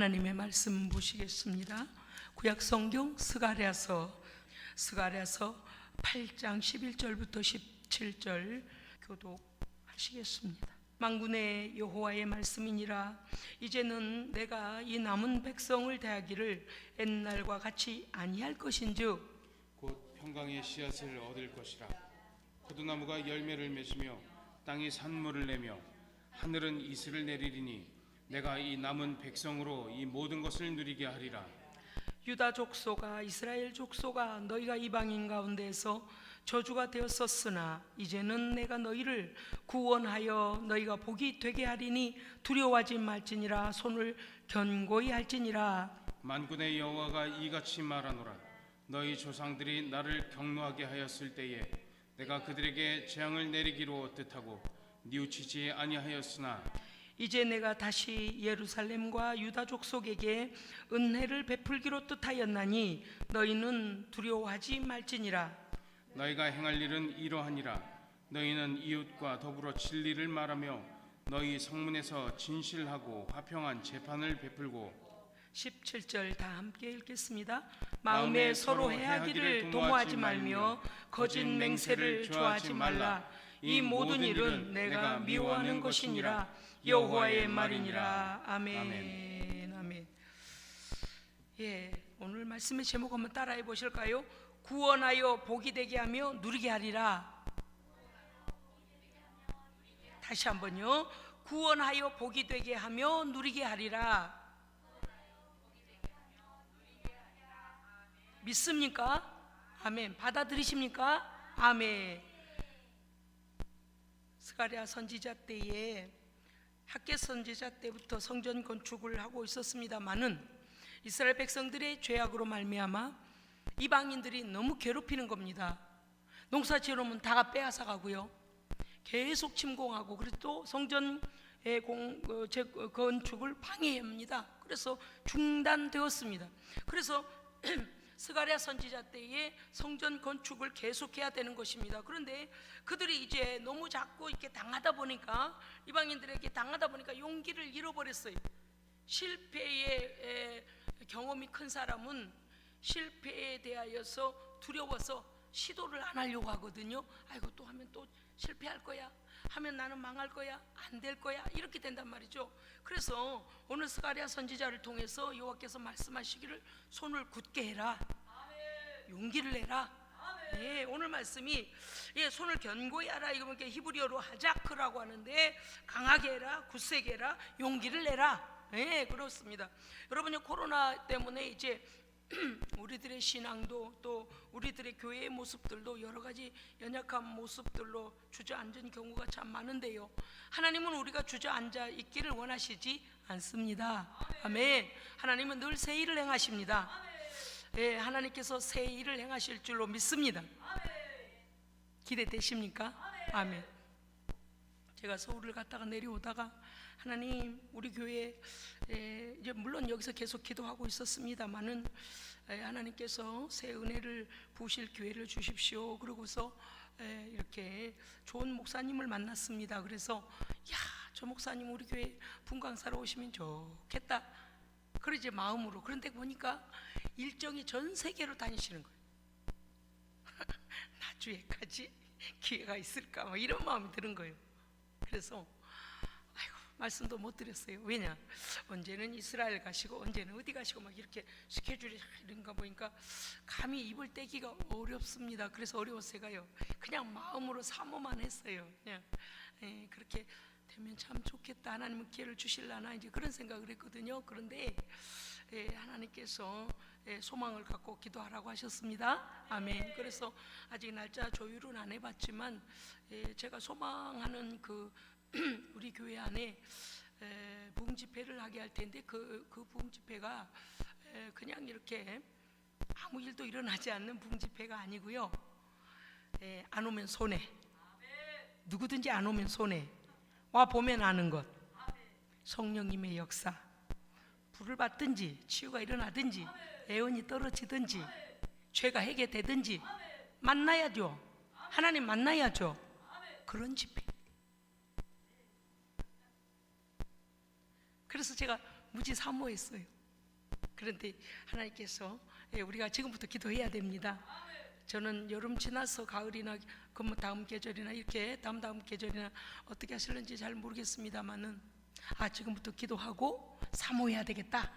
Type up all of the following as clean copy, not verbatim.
하나님의 말씀 보시겠습니다. 구약 성경 스가랴서 8장 11절부터 17절 교독하시겠습니다. 만군의 여호와의 말씀이니라. 이제는 내가 이 남은 백성을 대하기를 옛날과 같이 아니할 것인즉 곧 평강의 씨앗을 얻을 것이라. 포도나무가 열매를 맺으며 땅이 산물을 내며 하늘은 이슬을 내리리니 내가 이 남은 백성으로 이 모든 것을 누리게 하리라. 유다 족속아, 이스라엘 족속아, 너희가 이방인 가운데서 저주가 되었었으나 이제는 내가 너희를 구원하여 너희가 복이 되게 하리니 두려워하지 말지니라. 손을 견고히 할지니라. 만군의 여호와가 이같이 말하노라. 너희 조상들이 나를 경노하게 하였을 때에 내가 그들에게 재앙을 내리기로 뜻하고 뉘우치지 아니하였으나 이제 내가 다시 예루살렘과 유다 족속에게 은혜를 베풀기로 뜻하였나니 너희는 두려워하지 말지니라. 너희가 행할 일은 이러하니라. 너희는 이웃과 더불어 진리를 말하며 너희 성문에서 진실하고 화평한 재판을 베풀고 17절 다 함께 읽겠습니다. 마음에 서로 해하기를 도모하지 말며 거짓 맹세를 좋아하지 말라. 이 모든 일은 내가 미워하는 것이니라. 여호와의 말이니라. 아멘. 아멘. 예, 오늘 말씀의 제목 한번 따라해 보실까요? 구원하여 복이 되게 하며 누리게 하리라. 다시 한번요. 구원하여 복이 되게 하며 누리게 하리라. 믿습니까? 아멘. 받아들이십니까? 아멘. 스가랴 선지자 때에 학계 선지자 때부터 성전 건축을 하고 있었습니다마는 이스라엘 백성들의 죄악으로 말미암아 이방인들이 너무 괴롭히는 겁니다. 농사 지어놓으면 다가 빼앗아 가고요, 계속 침공하고, 그래서 또 성전의 건축을 방해합니다. 그래서 중단되었습니다. 그래서 스가랴 선지자 때에 성전 건축을 계속해야 되는 것입니다. 그런데 그들이 이제 너무 자꾸 이렇게 당하다 보니까, 이방인들에게 당하다 보니까 용기를 잃어버렸어요. 실패의 경험이 큰 사람은 실패에 대하여서 두려워서 시도를 안 하려고 하거든요. 아이고, 또 하면 또 실패할 거야, 하면 나는 망할 거야, 안 될 거야, 이렇게 된단 말이죠. 그래서 오늘 스가랴 선지자를 통해서 여호와께서 말씀하시기를 손을 굳게 해라, 용기를 내라. 예, 오늘 말씀이 손을 견고히 하라, 이거 보니까 히브리어로 하자크라고 하는데, 강하게 해라, 굳세게 해라, 용기를 내라. 예, 그렇습니다. 여러분이 코로나 때문에 이제 우리들의 신앙도, 또 우리들의 교회의 모습들도 여러 가지 연약한 모습들로 주저앉은 경우가 참 많은데요, 하나님은 우리가 주저앉아 있기를 원하시지 않습니다. 아멘. 하나님은 늘 새 일을 행하십니다. 예, 하나님께서 새 일을 행하실 줄로 믿습니다. 기대되십니까? 아멘. 제가 서울을 갔다가 내려오다가 하나님, 우리 교회 이제 물론 여기서 계속 기도하고 있었습니다만은 하나님께서 새 은혜를 부으실 기회를 주십시오. 그러고서 이렇게 좋은 목사님을 만났습니다. 그래서 야, 저 목사님 우리 교회 분강사로 오시면 좋겠다, 그러지 마음으로. 그런데 보니까 일정이 전 세계로 다니시는 거예요. 나주에까지 기회가 있을까, 뭐 이런 마음이 드는 거예요. 그래서 말씀도 못 드렸어요. 왜냐, 언제는 이스라엘 가시고 언제는 어디 가시고 막 이렇게 스케줄이 이런가 보니까 감히 입을 떼기가 어렵습니다. 그래서 어려웠어요. 그냥 마음으로 사모만 했어요. 그냥 그렇게 되면 참 좋겠다, 하나님은 기회를 주실라나, 이제 그런 생각을 했거든요. 그런데 하나님께서 소망을 갖고 기도하라고 하셨습니다. 아멘. 그래서 아직 날짜 조율은 안 해봤지만 제가 소망하는 그 우리 교회 안에 부흥 집회를 하게 할 텐데, 그 부흥 집회가 그냥 이렇게 아무 일도 일어나지 않는 부흥 집회가 아니고요, 안 오면 손해, 누구든지 안 오면 손해, 와 보면 아는 것, 성령님의 역사, 불을 받든지 치유가 일어나든지 애원이 떨어지든지 죄가 해결되든지 만나야죠. 하나님 만나야죠. 그런 집회. 그래서 제가 무지 사모했어요. 그런데 하나님께서 우리가 지금부터 기도해야 됩니다. 저는 여름 지나서 가을이나 그 뭐 다음 계절이나 이렇게 다음 계절이나 어떻게 하실는지 잘 모르겠습니다만은 지금부터 기도하고 사모해야 되겠다.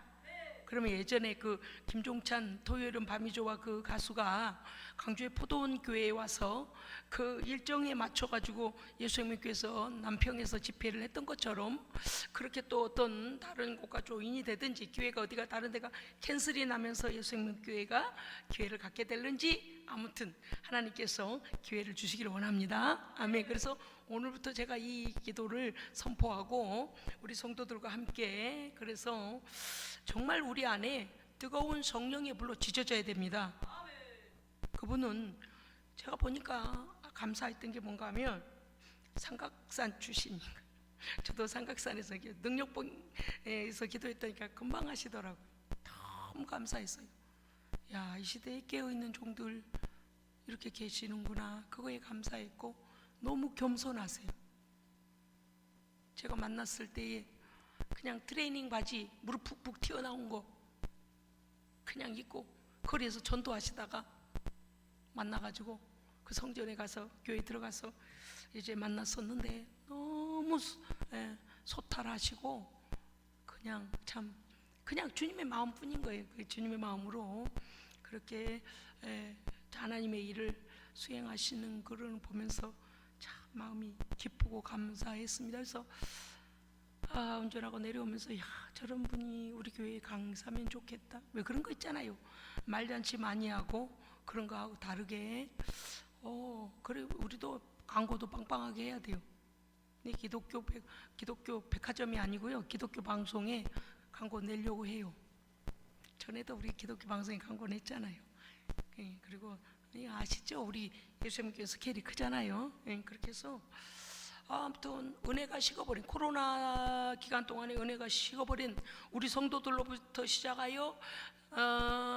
그러면 예전에 그 김종찬 토요일은 밤이 좋아 그 가수가 강주의 포도원 교회에 와서 그 일정에 맞춰 가지고 예수생명교회에서 남평에서 집회를 했던 것처럼 그렇게 또 어떤 다른 곳과 조인이 되든지 교회가 어디가 다른 데가 캔슬이 나면서 예수생명교회가 기회를 갖게 될는지 아무튼 하나님께서 기회를 주시기를 원합니다. 아멘. 그래서 오늘부터 제가 이 기도를 선포하고 우리 성도들과 함께 그래서 정말 우리 안에 뜨거운 성령의 불로 지져져야 됩니다. 그분은 제가 보니까 감사했던 게 뭔가 하면 삼각산 출신인가. 저도 삼각산에서 능력봉에서 기도했다니까 금방 하시더라고요. 너무 감사했어요. 야, 이 시대에 깨어있는 종들 이렇게 계시는구나. 그거에 감사했고 너무 겸손하세요. 제가 만났을 때에 그냥 트레이닝 바지 무릎 푹푹 튀어나온 거 그냥 입고 거리에서 전도하시다가 만나가지고 그 성전에 가서 교회 들어가서 이제 만났었는데 너무 소탈하시고 그냥 참 그냥 주님의 마음뿐인 거예요. 그 주님의 마음으로 그렇게 하나님의 일을 수행하시는 그런 보면서 참 마음이 기쁘고 감사했습니다. 그래서 운전하고 내려오면서 야, 저런 분이 우리 교회에 강사면 좋겠다. 왜 그런 거 있잖아요. 말잔치 많이 하고 그런 거하고 다르게 그래 우리도 광고도 빵빵하게 해야 돼요. 네, 기독교 백화점이 아니고요. 기독교 방송에 광고 내려고 해요. 전에도 우리 기독교 방송에 광고 냈잖아요. 그리고 아시죠? 우리 예수님께서 스케일이 크잖아요. 그렇게 해서 아무튼 은혜가 식어버린 코로나 기간 동안에 은혜가 식어버린 우리 성도들로부터 시작하여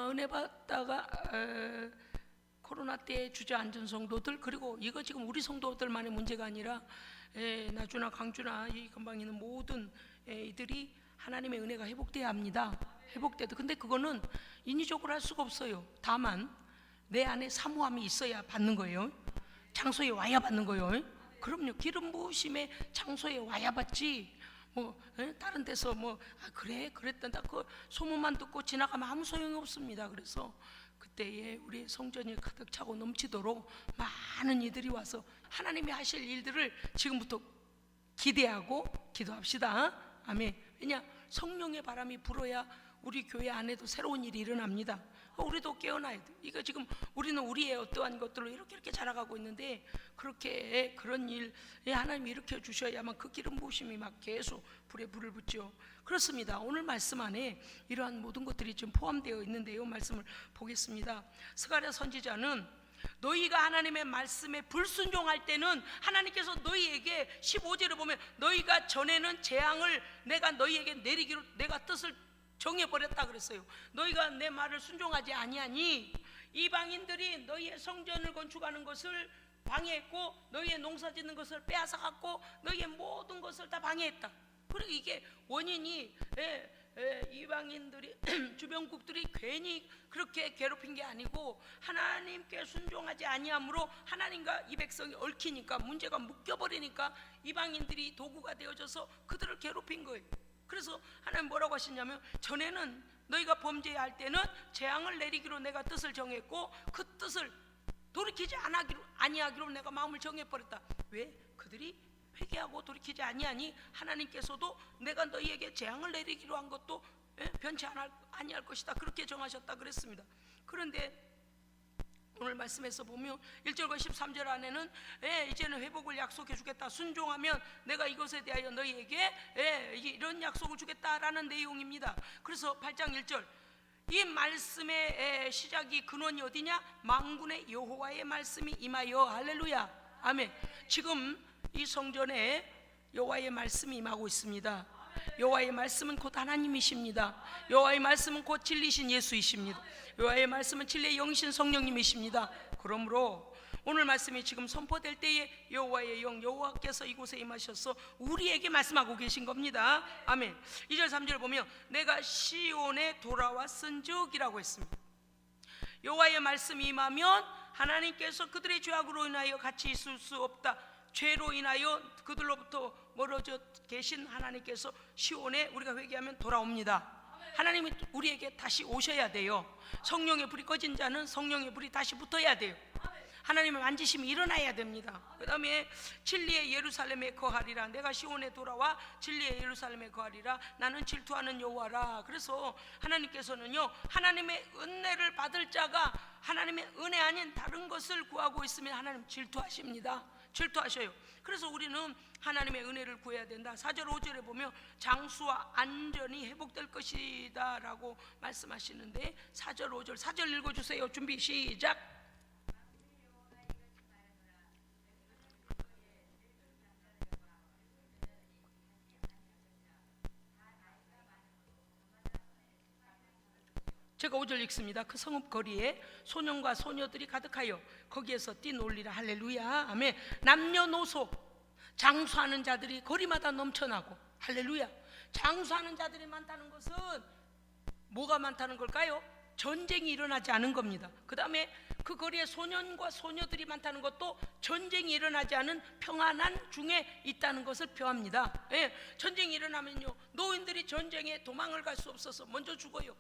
은혜 받다가 코로나 때 주저앉은 성도들 그리고 이거 지금 우리 성도들만의 문제가 아니라 나주나 강주나 이 근방에 있는 모든 이들이 하나님의 은혜가 회복돼야 합니다. 회복돼도 근데 그거는 인위적으로 할 수가 없어요. 다만 내 안에 사모함이 있어야 받는 거예요. 장소에 와야 받는 거예요. 그럼요. 기름 부으심의 장소에 와야 받지. 다른 데서 그래 그랬단다 그 소문만 듣고 지나가면 아무 소용이 없습니다. 그래서 그때에 우리 성전이 가득 차고 넘치도록 많은 이들이 와서 하나님이 하실 일들을 지금부터 기대하고 기도합시다. 아멘. 왜냐 성령의 바람이 불어야 우리 교회 안에도 새로운 일이 일어납니다. 우리도 깨어나야 돼. 이거 지금 우리는 우리의 어떠한 것들로 이렇게 자라가고 있는데 그렇게 그런 일에 하나님이 일으켜 주셔야만 그 기름 부으심이 막 계속 불에 불을 붙죠. 그렇습니다. 오늘 말씀 안에 이러한 모든 것들이 지금 포함되어 있는데요. 말씀을 보겠습니다. 스가랴 선지자는 너희가 하나님의 말씀에 불순종할 때는 하나님께서 너희에게 15절을 보면 너희가 전에는 재앙을 내가 너희에게 내리기로 내가 뜻을 정해버렸다 그랬어요. 너희가 내 말을 순종하지 아니하니 이방인들이 너희의 성전을 건축하는 것을 방해했고 너희의 농사 짓는 것을 빼앗아갔고 너희의 모든 것을 다 방해했다. 그리고 이게 원인이 이방인들이 주변국들이 괜히 그렇게 괴롭힌 게 아니고 하나님께 순종하지 아니함으로 하나님과 이 백성이 얽히니까 문제가 묶여버리니까 이방인들이 도구가 되어져서 그들을 괴롭힌 거예요. 그래서 하나님 뭐라고 하시냐면 전에는 너희가 범죄할 때는 재앙을 내리기로 내가 뜻을 정했고 그 뜻을 돌이키지 아니하기로 내가 마음을 정해버렸다. 왜? 그들이 회개하고 돌이키지 아니하니 하나님께서도 내가 너희에게 재앙을 내리기로 한 것도 변치 아니할 것이다 그렇게 정하셨다 그랬습니다. 그런데 오늘 말씀에서 보면 1절과 13절 안에는 이제는 회복을 약속해 주겠다. 순종하면 내가 이것에 대하여 너희에게 이런 약속을 주겠다라는 내용입니다. 그래서 8장 1절 이 말씀의 시작이 근원이 어디냐? 만군의 여호와의 말씀이 임하여 할렐루야 아멘. 지금 이 성전에 여호와의 말씀이 임하고 있습니다. 여호와의 말씀은 곧 하나님이십니다. 여호와의 말씀은 곧 진리신 예수이십니다. 여호와의 말씀은 진리의 영이신 성령님이십니다. 그러므로 오늘 말씀이 지금 선포될 때에 여호와의 영 여호와께서 이곳에 임하셔서 우리에게 말씀하고 계신 겁니다. 아멘. 2절 3절 보면 내가 시온에 돌아왔은즉이라고 했습니다. 여호와의 말씀이 임하면 하나님께서 그들의 죄악으로 인하여 같이 있을 수 없다. 죄로 인하여 그들로부터 멀어져 계신 하나님께서 시온에 우리가 회개하면 돌아옵니다. 하나님이 우리에게 다시 오셔야 돼요. 성령의 불이 꺼진 자는 성령의 불이 다시 붙어야 돼요. 하나님의 만지심이 일어나야 됩니다. 그 다음에 진리의 예루살렘에 거하리라. 내가 시온에 돌아와 진리의 예루살렘에 거하리라. 나는 질투하는 여호와라. 그래서 하나님께서는요, 하나님의 은혜를 받을 자가 하나님의 은혜 아닌 다른 것을 구하고 있으면 하나님 질투하십니다. 질투하셔요. 그래서 우리는 하나님의 은혜를 구해야 된다. 4절 5절에 보면 장수와 안전이 회복될 것이다 라고 말씀하시는데 4절 5절 4절 읽어주세요. 준비 시작. 제가 5절 읽습니다. 그 성읍 거리에 소년과 소녀들이 가득하여 거기에서 뛰놀리라. 할렐루야. 아멘. 남녀노소 장수하는 자들이 거리마다 넘쳐나고, 할렐루야. 장수하는 자들이 많다는 것은 뭐가 많다는 걸까요? 전쟁이 일어나지 않은 겁니다. 그 다음에 그 거리에 소년과 소녀들이 많다는 것도 전쟁이 일어나지 않은 평안한 중에 있다는 것을 표합니다. 예, 전쟁이 일어나면요, 노인들이 전쟁에 도망을 갈 수 없어서 먼저 죽어요.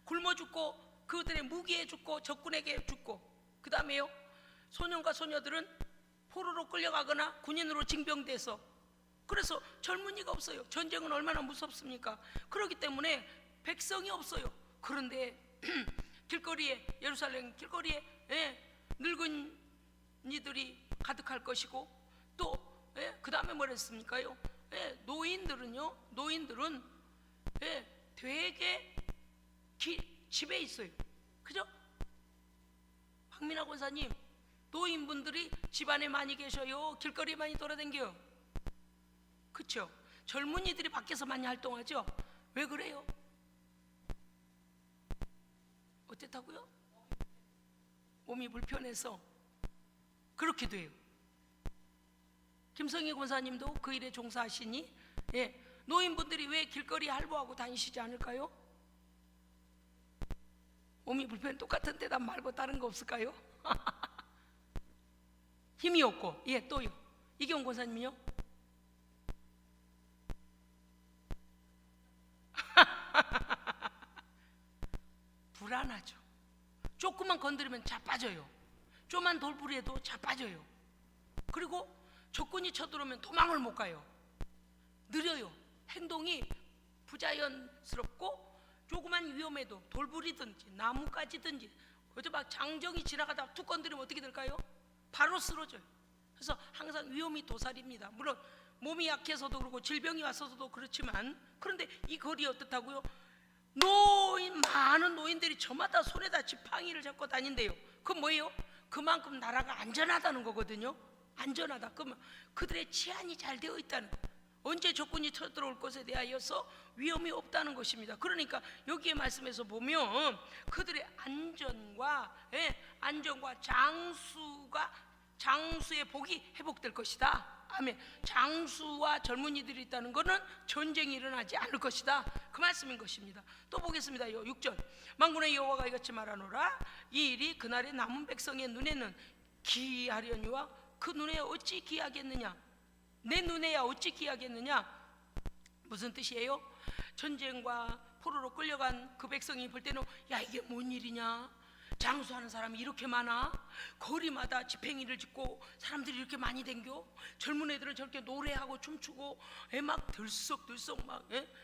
굶어 죽고 그들의 무기에 죽고 적군에게 죽고, 그 다음에요, 소년과 소녀들은 포로로 끌려가거나 군인으로 징병돼서, 그래서 젊은이가 없어요. 전쟁은 얼마나 무섭습니까? 그렇기 때문에 백성이 없어요. 그런데 길거리에, 예루살렘 길거리에 늙은 이들이 가득할 것이고, 또 그 다음에 뭐랬습니까요? 노인들은 되게 집에 있어요. 그죠? 박민아 권사님, 노인분들이 집안에 많이 계셔요? 길거리에 많이 돌아다녀요? 그쵸? 젊은이들이 밖에서 많이 활동하죠? 왜 그래요? 어땠다고요? 몸이 불편해서 그렇게 돼요. 김성희 권사님도 그 일에 종사하시니, 노인분들이 왜 길거리 할보하고 다니시지 않을까요? 몸이 불편, 똑같은 대답 말고 다른 거 없을까요? 힘이 없고. 또요. 이경 권사님요? 불안하죠. 조금만 건드리면 자빠져요. 조금만 돌부리해도 자빠져요. 그리고 적군이 쳐들어오면 도망을 못 가요. 느려요. 행동이 부자연스럽고, 조그만 위험에도 돌부리든지 나무까지든지, 어제 막 장정이 지나가다가 툭 건드리면 어떻게 될까요? 바로 쓰러져요. 그래서 항상 위험이 도살입니다. 물론 몸이 약해서도 그렇고 질병이 왔어도 그렇지만, 그런데 이 거리 어떻다고요? 많은 노인들이 저마다 손에다 지팡이를 잡고 다닌대요. 그건 뭐예요? 그만큼 나라가 안전하다는 거거든요. 안전하다. 그러면 그들의 치안이 잘 되어 있다는, 언제 적군이 쳐들어올 것에 대하여서 위험이 없다는 것입니다. 그러니까 여기에 말씀에서 보면 그들의 안전과 장수의 복이 회복될 것이다. 아멘. 장수와 젊은이들이 있다는 것은 전쟁이 일어나지 않을 것이다, 그 말씀인 것입니다. 또 보겠습니다. 6절. 만군의 여호와가 이같이 말하노라. 이 일이 그날의 남은 백성의 눈에는 기이하려니와 그 눈에 어찌 기이하겠느냐. 내 눈에야 어찌 기이하겠느냐. 무슨 뜻이에요? 전쟁과 포로로 끌려간 그 백성이 볼 때는, 야, 이게 뭔 일이냐, 장수하는 사람이 이렇게 많아, 거리마다 집행이를 짓고 사람들이 이렇게 많이 댕겨, 젊은 애들은 저렇게 노래하고 춤추고 막 들썩들썩 막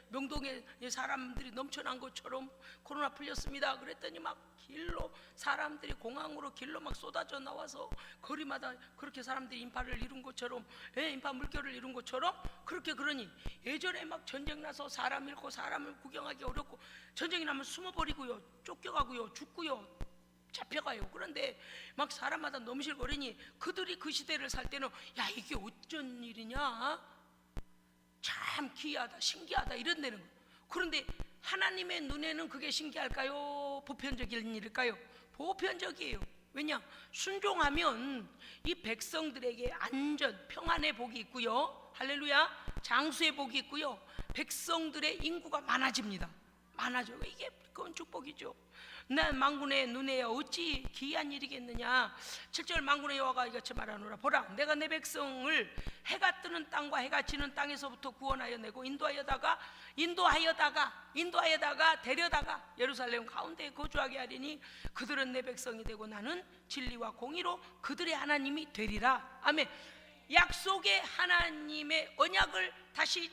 명동에 사람들이 넘쳐난 것처럼 코로나 풀렸습니다 그랬더니 막 길로 사람들이 공항으로 길로 막 쏟아져 나와서 거리마다 그렇게 사람들이 인파를 이룬 것처럼, 인파 물결을 이룬 것처럼 그렇게, 그러니 예전에 막 전쟁 나서 사람 잃고 사람을 구경하기 어렵고, 전쟁이 나면 숨어버리고요, 쫓겨가고요, 죽고요, 잡혀가요. 그런데 막 사람마다 넘실거리니 그들이 그 시대를 살 때는, 야, 이게 어쩐 일이냐, 참 기이하다, 신기하다 이런다는 거예요. 그런데 하나님의 눈에는 그게 신기할까요? 보편적인 일일까요? 보편적이에요. 왜냐? 순종하면 이 백성들에게 안전, 평안의 복이 있고요, 할렐루야, 장수의 복이 있고요, 백성들의 인구가 많아집니다. 많아져요. 이게 그건 축복이죠. 난 만군의 눈에 어찌 기이한 일이겠느냐. 7절 만군의 여호와가 이같이 말하노라. 보라, 내가 내 백성을 해가 뜨는 땅과 해가 지는 땅에서부터 구원하여 내고 인도하여다가 데려다가 예루살렘 가운데 거주하게 하리니 그들은 내 백성이 되고 나는 진리와 공의로 그들의 하나님이 되리라. 아멘. 약속의 하나님의 언약을 다시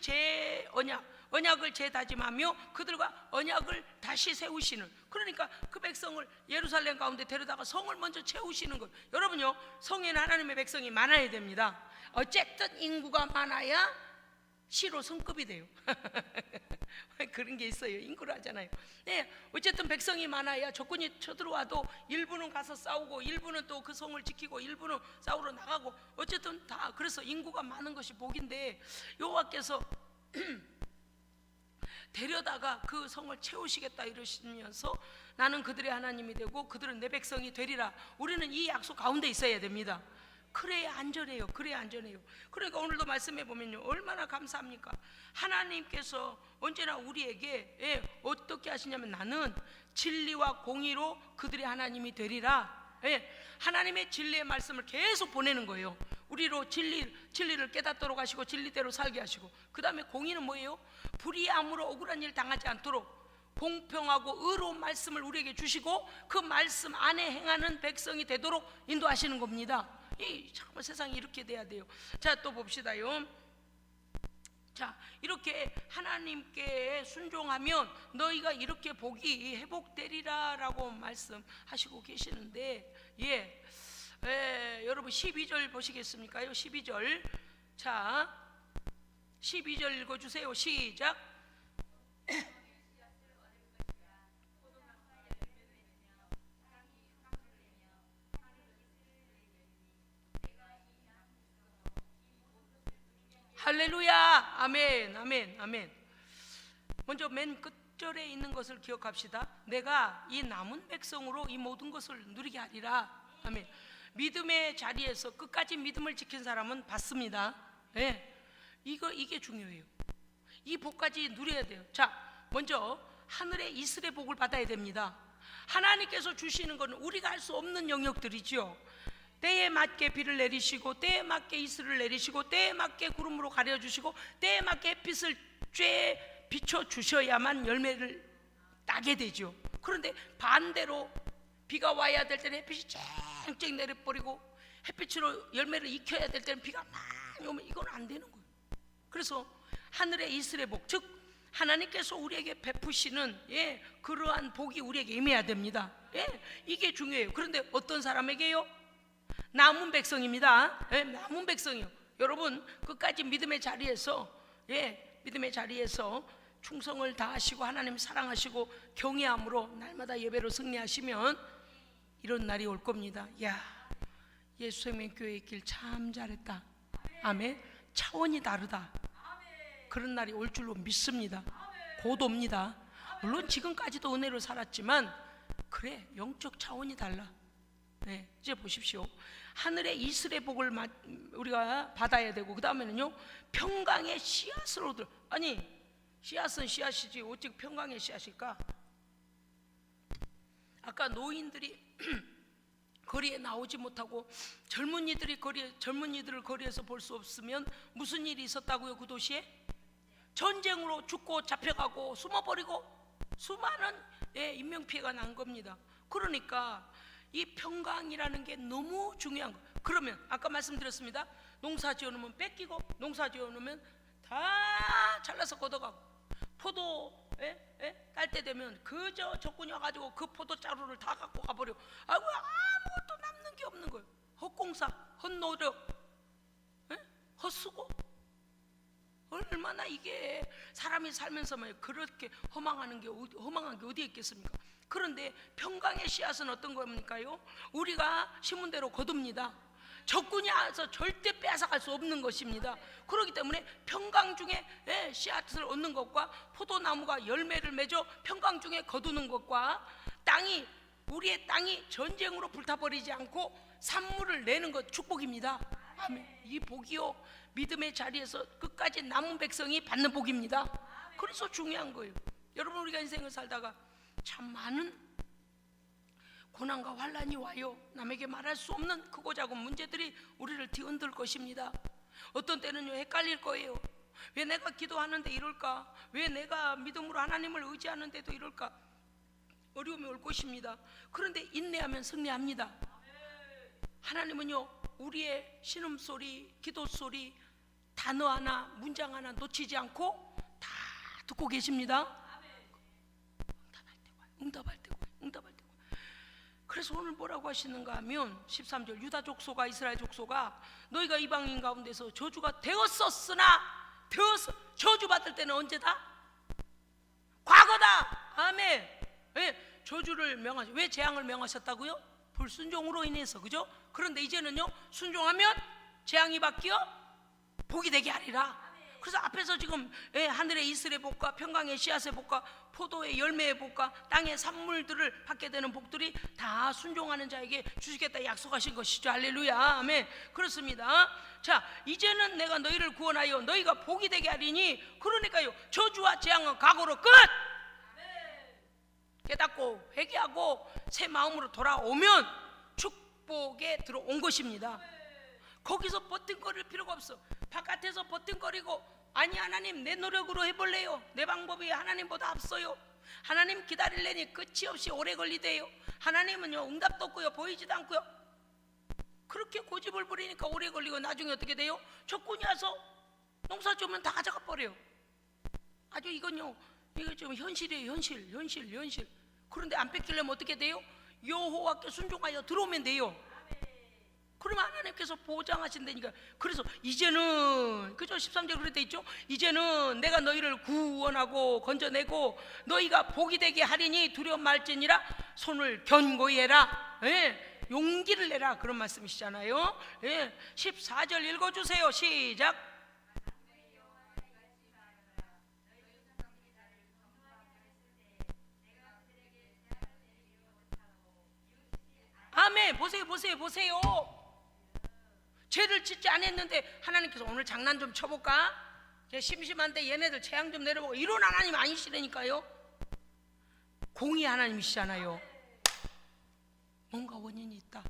언약을 재다짐하며 그들과 언약을 다시 세우시는, 그러니까 그 백성을 예루살렘 가운데 데려다가 성을 먼저 채우시는 거예요. 여러분요, 성에는 하나님의 백성이 많아야 됩니다. 어쨌든 인구가 많아야 시로 성급이 돼요. 그런 게 있어요. 인구를 하잖아요. 네, 어쨌든 백성이 많아야 적군이 쳐들어와도 일부는 가서 싸우고 일부는 또 그 성을 지키고 일부는 싸우러 나가고, 어쨌든 다 그래서 인구가 많은 것이 복인데, 여호와께서 데려다가 그 성을 채우시겠다 이러시면서 나는 그들의 하나님이 되고 그들은 내 백성이 되리라. 우리는 이 약속 가운데 있어야 됩니다. 그래야 안전해요. 그래야 안전해요. 그러니까 오늘도 말씀해 보면요, 얼마나 감사합니까? 하나님께서 언제나 우리에게 어떻게 하시냐면 나는 진리와 공의로 그들의 하나님이 되리라. 하나님의 진리의 말씀을 계속 보내는 거예요. 우리로 진리를 깨닫도록 하시고 진리대로 살게 하시고, 그 다음에 공의는 뭐예요? 불의함으로 억울한 일 당하지 않도록 공평하고 의로운 말씀을 우리에게 주시고 그 말씀 안에 행하는 백성이 되도록 인도하시는 겁니다. 정말 세상이 이렇게 돼야 돼요. 자, 또 봅시다요. 자, 이렇게 하나님께 순종하면 너희가 이렇게 복이 회복되리라 라고 말씀하시고 계시는데, 여러분 12절 보시겠습니까? 12절. 자, 12절 읽어주세요. 시작. 할렐루야. 아멘, 아멘, 아멘. 먼저 맨 끝절에 있는 것을 기억합시다. 내가 이 남은 백성으로 이 모든 것을 누리게 하리라. 아멘. 믿음의 자리에서 끝까지 믿음을 지킨 사람은 받습니다. 이게 중요해요. 이 복까지 누려야 돼요. 자, 먼저 하늘의 이슬의 복을 받아야 됩니다. 하나님께서 주시는 것은 우리가 할 수 없는 영역들이죠. 때에 맞게 비를 내리시고 때에 맞게 이슬을 내리시고 때에 맞게 구름으로 가려주시고 때에 맞게 햇빛을 쬐 비춰주셔야만 열매를 따게 되죠. 그런데 반대로 비가 와야 될 때는 햇빛이 쨍쨍 내려버리고 햇빛으로 열매를 익혀야 될 때는 비가 많이 오면 이건 안 되는 거예요. 그래서 하늘의 이슬의 복, 즉 하나님께서 우리에게 베푸시는 그러한 복이 우리에게 임해야 됩니다. 이게 중요해요. 그런데 어떤 사람에게요? 남은 백성입니다. 남은 백성이요. 여러분 끝까지 믿음의 자리에서 충성을 다하시고 하나님 사랑하시고 경외함으로 날마다 예배로 승리하시면 이런 날이 올 겁니다. 야, 예수생명교회 길 참 잘했다. 아멘. 차원이 다르다. 그런 날이 올 줄로 믿습니다. 곧 옵니다. 물론 지금까지도 은혜로 살았지만 그래, 영적 차원이 달라. 이제 보십시오. 하늘의 이슬의 복을 우리가 받아야 되고, 그 다음에는요, 평강의 씨앗을 얻을. 아니, 씨앗은 씨앗이지 어떻게 평강의 씨앗일까? 아까 노인들이 거리에 나오지 못하고 젊은이들을 거리에서 볼 수 없으면 무슨 일이 있었다고요? 그 도시에 전쟁으로 죽고 잡혀가고 숨어버리고 수많은 인명피해가 난 겁니다. 그러니까 이 평강이라는 게 너무 중요한 거예요. 그러면 아까 말씀드렸습니다. 농사 지어놓으면 뺏기고 농사 지어놓으면 다 잘라서 걷어가고, 포도 딸 때 되면 그저 적군이 와가지고 그 포도 자루를 다 갖고 가버려. 아무것도 남는 게 없는 거예요. 헛공사, 헛노력, 헛수고. 얼마나 이게 사람이 살면서 그렇게 허망한 게 어디에 있겠습니까? 그런데 평강의 씨앗은 어떤 겁니까요? 우리가 심은 대로 거둡니다. 적군이 와서 절대 빼앗아갈 수 없는 것입니다. 그렇기 때문에 평강 중에 씨앗을 얻는 것과 포도나무가 열매를 맺어 평강 중에 거두는 것과 우리의 땅이 전쟁으로 불타버리지 않고 산물을 내는 것 축복입니다. 아멘. 이 복이요, 믿음의 자리에서 끝까지 남은 백성이 받는 복입니다. 그래서 중요한 거예요. 여러분, 우리가 인생을 살다가 참 많은 고난과 환난이 와요. 남에게 말할 수 없는 크고 작은 문제들이 우리를 뒤흔들 것입니다. 어떤 때는요, 헷갈릴 거예요. 왜 내가 기도하는데 이럴까? 왜 내가 믿음으로 하나님을 의지하는데도 이럴까? 어려움이 올 것입니다. 그런데 인내하면 승리합니다. 하나님은요, 우리의 신음소리, 기도소리, 단어 하나, 문장 하나 놓치지 않고 다 듣고 계십니다. 응답할 때고. 그래서 오늘 뭐라고 하시는가 하면 13절, 유다 족속아 이스라엘 족속아 너희가 이방인 가운데서 저주가 되었었으나 저주받을 때는 언제다? 과거다. 아멘. 왜 저주를 명하시? 왜 재앙을 명하셨다고요? 불순종으로 인해서. 그죠? 그런데 이제는요, 순종하면 재앙이 바뀌어 복이 되게 하리라. 그래서 앞에서 지금 하늘의 이슬의 복과 평강의 씨앗의 복과 포도의 열매의 복과 땅의 산물들을 받게 되는 복들이 다 순종하는 자에게 주시겠다 약속하신 것이죠. 할렐루야. 아멘. 그렇습니다. 자, 이제는 내가 너희를 구원하여 너희가 복이 되게 하리니, 그러니까요, 저주와 재앙은 과거로 끝. 깨닫고 회개하고 새 마음으로 돌아오면 축복에 들어온 것입니다. 거기서 버틴거릴 필요가 없어. 바깥에서 버틴거리고 아니 하나님 내 노력으로 해볼래요, 내 방법이 하나님보다 앞서요, 하나님 기다릴래니 끝이 없이 오래 걸리대요, 하나님은요 응답도 없고요 보이지도 않고요. 그렇게 고집을 부리니까 오래 걸리고 나중에 어떻게 돼요? 적군이 와서 농사 지으면 다 가져가 버려요. 아주 이건요, 이거 좀 현실이에요. 현실. 그런데 안 뺏기려면 어떻게 돼요? 여호와께 순종하여 들어오면 돼요. 그러면 하나님께서 보장하신다니까. 그래서 이제는, 그죠? 13절 그렇게 돼 있죠? 이제는 내가 너희를 구원하고 건져내고 너희가 복이 되게 하리니 두려움 말지니라 손을 견고히 해라. 용기를 내라, 그런 말씀이시잖아요. 14절 읽어주세요. 시작. 아멘. 보세요. 죄를 짓지 않았는데 하나님께서 오늘 장난 좀 쳐볼까? 심심한데 얘네들 재앙 좀 내려보고, 이런 하나님 아니시라니까요. 공의 하나님이시잖아요. 뭔가 원인이 있다.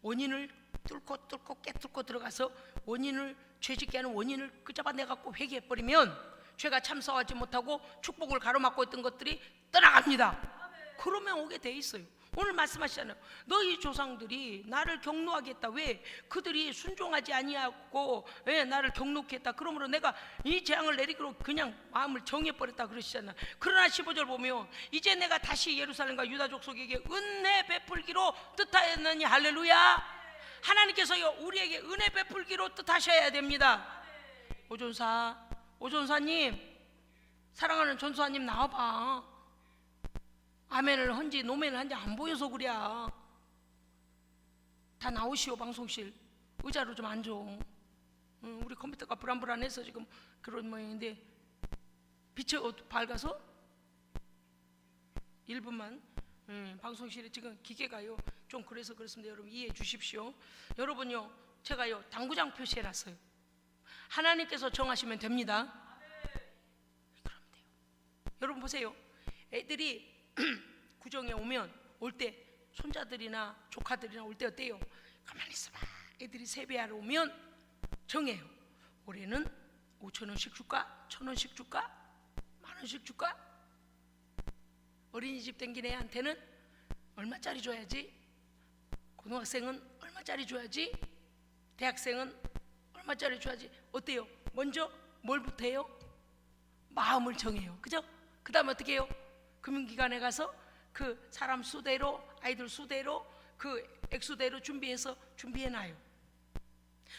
원인을 뚫고 깨뚫고 들어가서 원인을, 죄짓게 하는 원인을 끄잡아내갖고 회개해버리면 죄가 참사하지 못하고 축복을 가로막고 있던 것들이 떠나갑니다. 그러면 오게 돼 있어요. 오늘 말씀하시잖아요. 너희 조상들이 나를 경노하게 했다. 왜? 그들이 순종하지 아니하고 나를 경노케 했다. 그러므로 내가 이 재앙을 내리기로 그냥 마음을 정해버렸다 그러시잖아요. 그러나 15절 보면 이제 내가 다시 예루살렘과 유다 족속에게 은혜 베풀기로 뜻하였느니, 할렐루야. 하나님께서요 우리에게 은혜 베풀기로 뜻하셔야 됩니다. 오전사님, 사랑하는 전사님 나와봐. 아멘을 한지 노멘을 한지 안 보여서 그래. 다 나오시오. 방송실 의자로 좀 앉아. 우리 컴퓨터가 불안해서 지금 그런 모양인데, 빛이 밝아서 1분만 방송실에 지금 기계가요 좀 그래서 그렇습니다. 여러분 이해해 주십시오. 여러분요, 제가요 당구장 표시해놨어요. 하나님께서 정하시면 됩니다. 그럼 돼요. 여러분 보세요. 애들이 구정에 올 때 손자들이나 조카들이나 올 때 어때요? 가만히 있어봐. 애들이 세배하러 오면 정해요. 올해는 5,000원씩 줄까? 1,000원씩 줄까? 10,000원씩 줄까? 어린이집 댕긴 애한테는 얼마짜리 줘야지? 고등학생은 얼마짜리 줘야지? 대학생은 얼마짜리 줘야지? 어때요? 먼저 뭘부터 해요? 마음을 정해요. 그죠? 그 다음에 어떻게 해요? 금융기관에 가서 그 사람 수대로, 아이들 수대로, 그 액수대로 준비해놔요.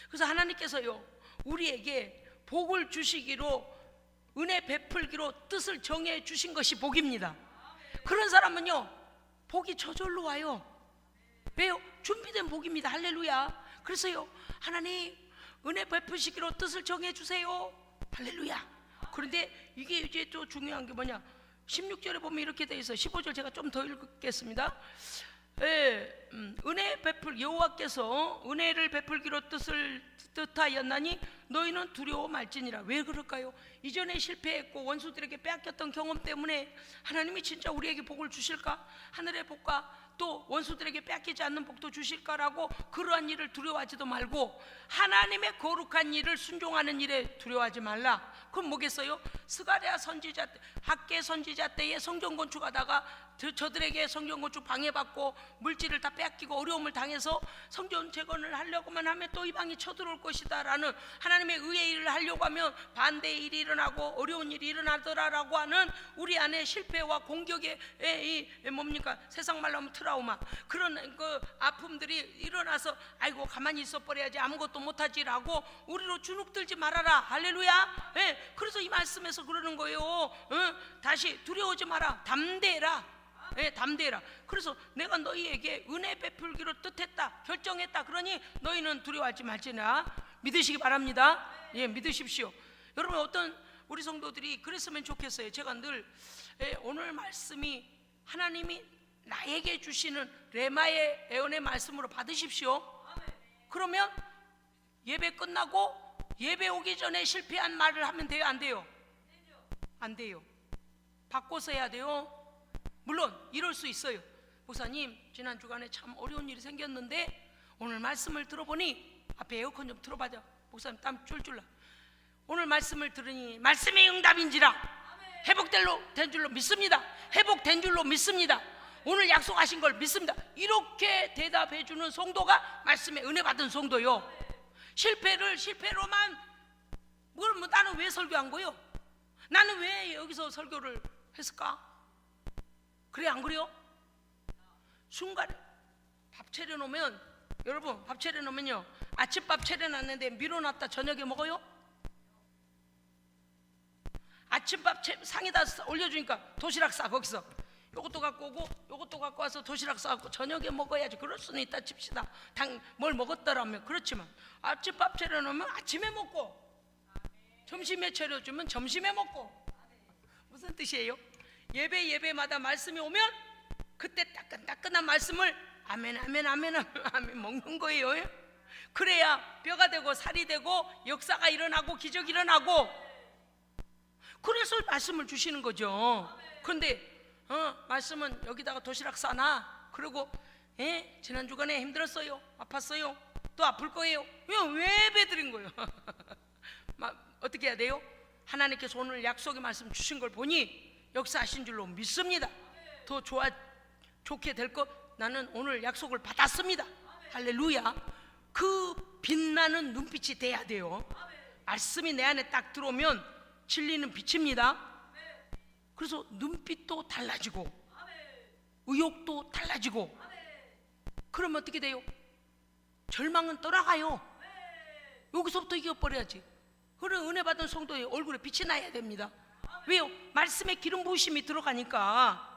그래서 하나님께서요 우리에게 복을 주시기로, 은혜 베풀기로 뜻을 정해 주신 것이 복입니다. 그런 사람은요 복이 저절로 와요. 왜요? 준비된 복입니다. 할렐루야. 그래서요, 하나님 은혜 베푸시기로 뜻을 정해주세요. 할렐루야. 그런데 이게 이제 또 중요한 게 뭐냐, 16절에 보면 이렇게 돼 있어. 15절 제가 좀 더 읽겠습니다. 은혜 베풀 여호와께서 은혜를 베풀기로 뜻하였나니 너희는 두려워 말지니라. 왜 그럴까요? 이전에 실패했고 원수들에게 빼앗겼던 경험 때문에 하나님이 진짜 우리에게 복을 주실까? 하늘의 복과 또 원수들에게 빼앗기지 않는 복도 주실까라고 그러한 일을 두려워하지도 말고 하나님의 거룩한 일을 순종하는 일에 두려워하지 말라. 그럼 뭐겠어요? 스가랴 선지자 때, 학계 선지자 때에 성전 건축하다가 저들에게 성전 건축 방해받고 물질을 다 빼앗기고 어려움을 당해서 성전 재건을 하려고만 하면 또 이방이 쳐들어올 것이다 라는 하나님의 의의 일을 하려고 하면 반대의 일이 일어나고 어려운 일이 일어나더라라고 하는 우리 안에 실패와 공격의 이 뭡니까, 세상 말로 하면 트라우마, 그런 그 아픔들이 일어나서 아이고 가만히 있어 버려야지 아무것도 못하지라고 우리로 주눅들지 말아라. 할렐루야. 그래서 이 말씀에서 그러는 거예요. 다시 두려워하지 마라. 담대해라. 담대해라. 그래서 내가 너희에게 은혜 베풀기로 뜻했다, 결정했다. 그러니 너희는 두려워하지 말지나 믿으시기 바랍니다. 믿으십시오. 여러분, 어떤 우리 성도들이 그랬으면 좋겠어요. 제가 늘 오늘 말씀이 하나님이 나에게 주시는 레마의 애언의 말씀으로 받으십시오. 그러면 예배 끝나고 예배 오기 전에 실패한 말을 하면 돼요, 안 돼요? 안 돼요. 바꿔서 해야 돼요. 물론 이럴 수 있어요. 목사님, 지난 주간에 참 어려운 일이 생겼는데 오늘 말씀을 들어보니, 앞에 에어컨 좀 틀어봐줘. 목사님 땀 쫄쫄 나. 오늘 말씀을 들으니 말씀이 응답인지라 회복된 줄로 믿습니다. 회복된 줄로 믿습니다. 오늘 약속하신 걸 믿습니다. 이렇게 대답해 주는 성도가 말씀에 은혜 받은 성도요. 실패를 실패로만, 뭐 나는 왜 설교한 거요? 나는 왜 여기서 설교를 했을까? 그래, 안 그래요? 순간에 밥 차려놓으면, 여러분 밥 차려놓으면요, 아침밥 차려놨는데 미뤄놨다 저녁에 먹어요? 아침밥 상에다 올려주니까 도시락 싸, 거기서 요것도 갖고 오고 요것도 갖고 와서 도시락 싸고 저녁에 먹어야지. 그럴 수는 있다 칩시다. 뭘 먹었더라면. 그렇지만 아침밥 차려놓으면 아침에 먹고, 점심에 차려주면 점심에 먹고. 무슨 뜻이에요? 예배마다 말씀이 오면 그때 따끈따끈한 말씀을 아멘 아멘 아멘 아멘 먹는 거예요. 그래야 뼈가 되고 살이 되고 역사가 일어나고 기적이 일어나고, 그래서 말씀을 주시는 거죠. 그런데 말씀은 여기다가 도시락 싸놔. 그리고 지난 주간에 힘들었어요, 아팠어요, 또 아플 거예요. 왜 배드린 거예요? 어떻게 해야 돼요? 하나님께서 오늘 약속의 말씀 주신 걸 보니 역사하신 줄로 믿습니다. 더 좋게 될 것, 나는 오늘 약속을 받았습니다. 할렐루야. 그 빛나는 눈빛이 돼야 돼요. 말씀이 내 안에 딱 들어오면 진리는 빛입니다. 그래서 눈빛도 달라지고 의욕도 달라지고, 그러면 어떻게 돼요? 절망은 떠나가요. 여기서부터 이겨버려야지. 그런 은혜 받은 성도의 얼굴에 빛이 나야 됩니다. 왜요? 말씀에 기름 부으심이 들어가니까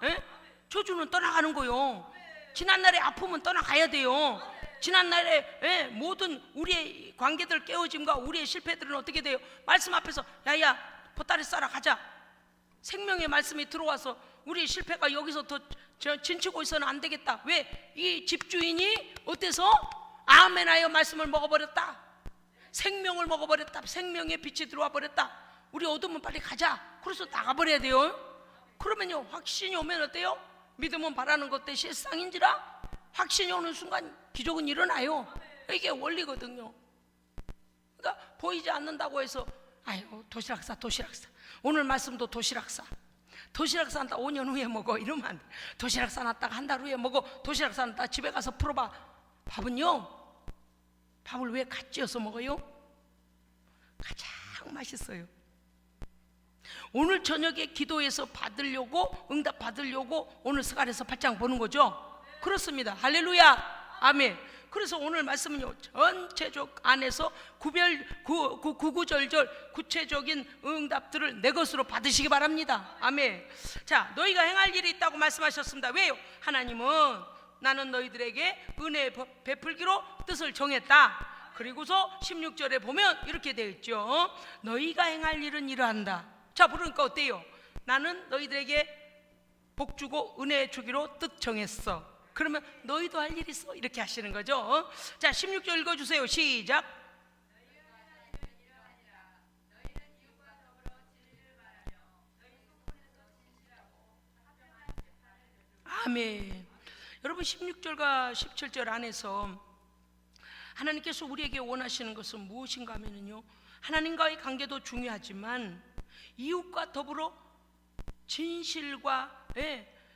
저주는 떠나가는 거요. 지난날의 아픔은 떠나가야 돼요. 지난날의 모든 우리의 관계들 깨어짐과 우리의 실패들은 어떻게 돼요? 말씀 앞에서 야야 보따리 싸라 가자. 생명의 말씀이 들어와서 우리의 실패가 여기서 더 진치고 있어는 안 되겠다. 왜? 이 집주인이 어때서 아멘하여 말씀을 먹어버렸다. 생명을 먹어버렸다. 생명의 빛이 들어와 버렸다. 우리 어두면 빨리 가자. 그래서 나가버려야 돼요. 그러면요, 확신이 오면 어때요? 믿으면 바라는 것들 실상인지라 확신이 오는 순간 기적은 일어나요. 이게 원리거든요. 그러니까 보이지 않는다고 해서 아유 도시락 싸 오늘 말씀도 도시락 싸놨다 5년 후에 먹어 이러면 안 돼. 도시락 싸놨다가 한 달 후에 먹어. 도시락 싸놨다가 집에 가서 풀어봐. 밥을 왜 갓 지어서 먹어요? 가장 맛있어요. 오늘 저녁에 기도해서 받으려고, 응답 받으려고 오늘 스가랴서 8장 보는 거죠. 그렇습니다. 할렐루야. 아멘. 그래서 오늘 말씀은요, 전체적 안에서 구구절절 구체적인 응답들을 내 것으로 받으시기 바랍니다. 아멘. 자, 너희가 행할 일이 있다고 말씀하셨습니다. 왜요? 하나님은 나는 너희들에게 은혜 베풀기로 뜻을 정했다. 그리고서 16절에 보면 이렇게 되어 있죠. 너희가 행할 일은 이러한다. 자, 그러니까 어때요? 나는 너희들에게 복 주고 은혜 주기로 뜻 정했어. 그러면 너희도 할 일 있어? 이렇게 하시는 거죠. 자, 16절 읽어주세요. 시작. 아멘. 여러분, 16절과 17절 안에서 하나님께서 우리에게 원하시는 것은 무엇인가 하면요, 하나님과의 관계도 중요하지만 이웃과 더불어 진실과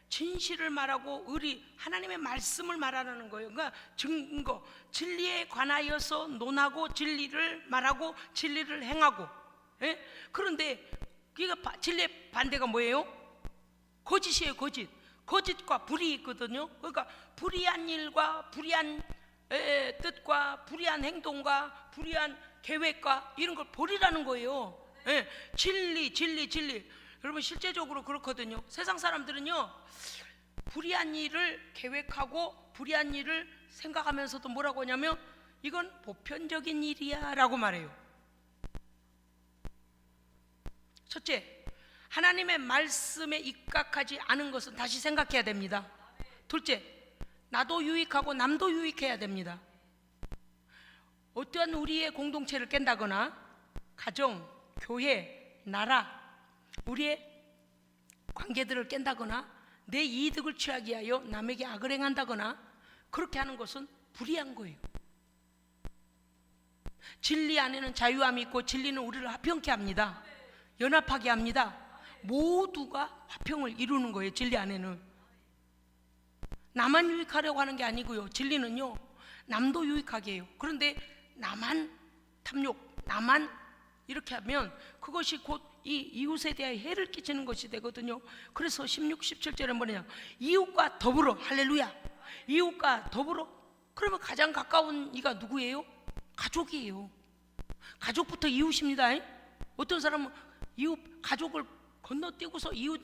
진실을 말하고 의리, 하나님의 말씀을 말하라는 거예요. 그러니까 증거, 진리에 관하여서 논하고 진리를 말하고 진리를 행하고. 그런데 진리의 반대가 뭐예요? 거짓이에요. 거짓과 불이 있거든요. 그러니까 불의한 일과 불의한 뜻과 불의한 행동과 불의한 계획과 이런 걸 버리라는 거예요. 진리. 여러분, 실제적으로 그렇거든요. 세상 사람들은요, 불의한 일을 계획하고 불의한 일을 생각하면서도 뭐라고 하냐면 이건 보편적인 일이야 라고 말해요. 첫째, 하나님의 말씀에 입각하지 않은 것은 다시 생각해야 됩니다. 둘째, 나도 유익하고 남도 유익해야 됩니다. 어떠한 우리의 공동체를 깬다거나 가정, 교회, 나라, 우리의 관계들을 깬다거나 내 이득을 취하기 위하여 남에게 악을 행한다거나 그렇게 하는 것은 불의한 거예요. 진리 안에는 자유함이 있고 진리는 우리를 화평케 합니다. 연합하게 합니다. 모두가 화평을 이루는 거예요. 진리 안에는 나만 유익하려고 하는 게 아니고요, 진리는요 남도 유익하게 해요. 그런데 나만 탐욕, 나만 이렇게 하면 그것이 곧 이 이웃에 대해 해를 끼치는 것이 되거든요. 그래서 16, 17절에 뭐냐, 이웃과 더불어, 할렐루야, 이웃과 더불어. 그러면 가장 가까운 이가 누구예요? 가족이에요. 가족부터 이웃입니다. 어떤 사람은 이웃, 가족을 건너뛰고서 이웃,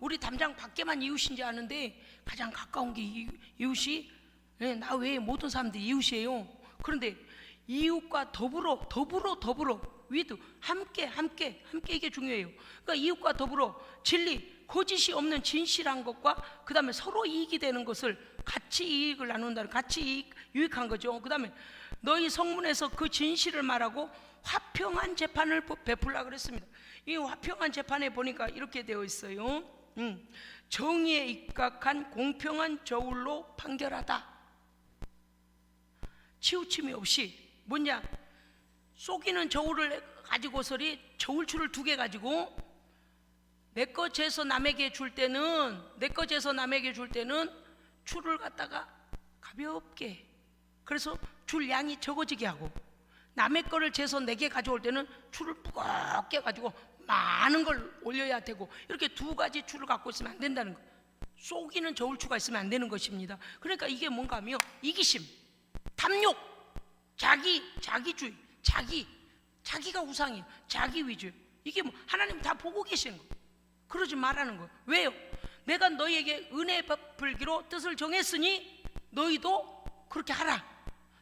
우리 담장 밖에만 이웃인지 아는데 가장 가까운 게 이웃이 나 외에 모든 사람들이 이웃이에요. 그런데 이웃과 더불어 위드, 함께 이게 중요해요. 그러니까 이웃과 더불어 진리, 거짓이 없는 진실한 것과 그 다음에 서로 이익이 되는 것을 같이 이익을 나눈다는, 같이 유익한 거죠. 그 다음에 너희 성문에서 그 진실을 말하고 화평한 재판을 베풀라 그랬습니다. 이 화평한 재판에 보니까 이렇게 되어 있어요. 정의에 입각한 공평한 저울로 판결하다. 치우침이 없이, 뭐냐, 속이는 저울을 가지고서리 저울추를 2개 가지고 내 것 재서 남에게 줄 때는 추를 갖다가 가볍게, 그래서 줄 양이 적어지게 하고, 남의 거를 재서 내게 가져올 때는 추를 무겁게 가지고 많은 걸 올려야 되고, 이렇게 2가지 추를 갖고 있으면 안 된다는 거예요. 속이는 저울추가 있으면 안 되는 것입니다. 그러니까 이게 뭔가 하면 이기심, 탐욕, 자기주의, 자기가 우상이에요. 자기 위주예요. 이게 뭐 하나님 다 보고 계시는 거예요. 그러지 말라는 거예요. 왜요? 내가 너희에게 은혜 베풀기로 뜻을 정했으니 너희도 그렇게 하라.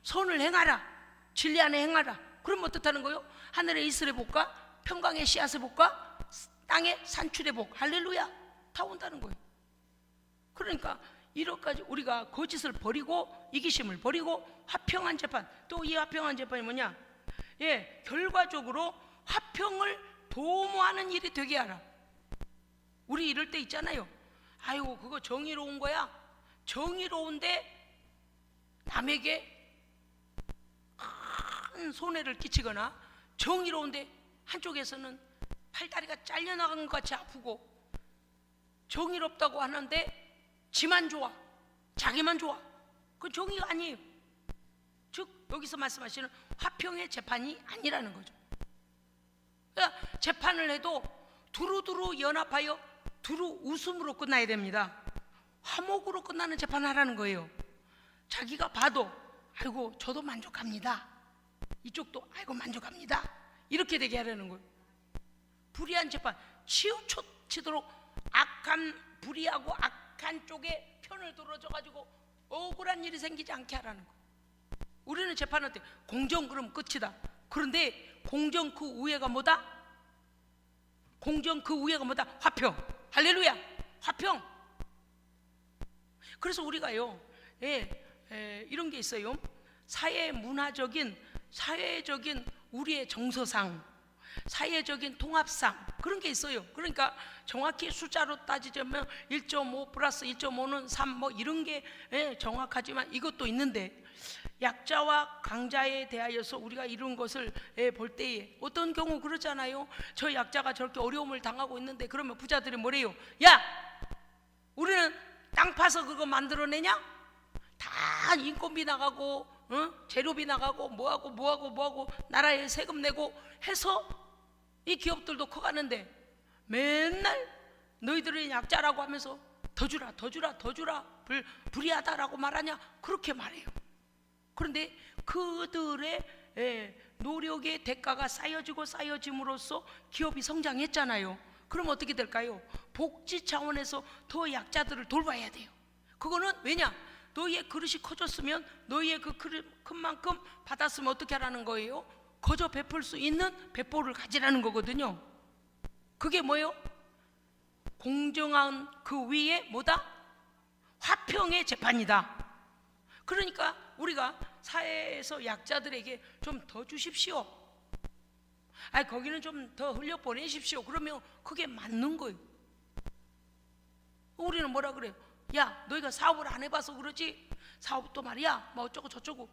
선을 행하라. 진리 안에 행하라. 그럼 어떻다는 거예요? 하늘의 이슬의 복과 평강의 씨앗의 복과 땅의 산출의 복, 할렐루야, 다 온다는 거예요. 그러니까 이렇게까지 우리가 거짓을 버리고 이기심을 버리고 화평한 재판, 또 이 화평한 재판이 뭐냐, 결과적으로 화평을 도모하는 일이 되게 하라. 우리 이럴 때 있잖아요. 아이고, 그거 정의로운 거야. 정의로운데 남에게 큰 손해를 끼치거나, 정의로운데 한쪽에서는 팔다리가 잘려나간 것 같이 아프고, 정의롭다고 하는데 지만 좋아, 자기만 좋아. 그건 정의가 아니에요. 즉 여기서 말씀하시는 화평의 재판이 아니라는 거죠. 그러니까 재판을 해도 두루두루 연합하여 두루 웃음으로 끝나야 됩니다. 화목으로 끝나는 재판을 하라는 거예요. 자기가 봐도 아이고 저도 만족합니다, 이쪽도 아이고 만족합니다, 이렇게 되게 하라는 거예요. 불의한 재판, 치우치도록 악한, 불의하고 약한 쪽에 편을 들어줘가지고 억울한 일이 생기지 않게 하라는 거. 우리는 재판할 때 공정 그럼 끝이다. 그런데 공정 그 우회가 뭐다? 공정 그 우회가 뭐다? 화평. 할렐루야. 화평. 그래서 우리가요, 이런 게 있어요. 사회 문화적인, 사회적인 우리의 정서상, 사회적인 통합상 그런 게 있어요. 그러니까 정확히 숫자로 따지자면 1.5 플러스 1.5는 3 뭐 이런 게 정확하지만 이것도 있는데, 약자와 강자에 대하여서 우리가 이런 것을 볼 때에 어떤 경우 그렇잖아요. 저 약자가 저렇게 어려움을 당하고 있는데 그러면 부자들이 뭐래요? 야, 우리는 땅 파서 그거 만들어내냐? 다 인건비 나가고 재료비 나가고 뭐하고 나라에 세금 내고 해서 이 기업들도 커가는데 맨날 너희들은 약자라고 하면서 더 주라 불이하다라고 말하냐? 그렇게 말해요. 그런데 그들의 노력의 대가가 쌓여짐으로써 기업이 성장했잖아요. 그럼 어떻게 될까요? 복지 차원에서 더 약자들을 돌봐야 돼요. 그거는 왜냐? 너희의 그릇이 커졌으면 너희의 그 그릇 큰 만큼 받았으면 어떻게 하라는 거예요? 거저 베풀 수 있는 배보를 가지라는 거거든요. 그게 뭐예요? 공정한 그 위에 뭐다? 화평의 재판이다. 그러니까 우리가 사회에서 약자들에게 좀 더 주십시오. 아니 거기는 좀 더 흘려보내십시오. 그러면 그게 맞는 거예요. 우리는 뭐라 그래요? 야, 너희가 사업을 안 해봐서 그러지 사업도 말이야 뭐 어쩌고 저쩌고.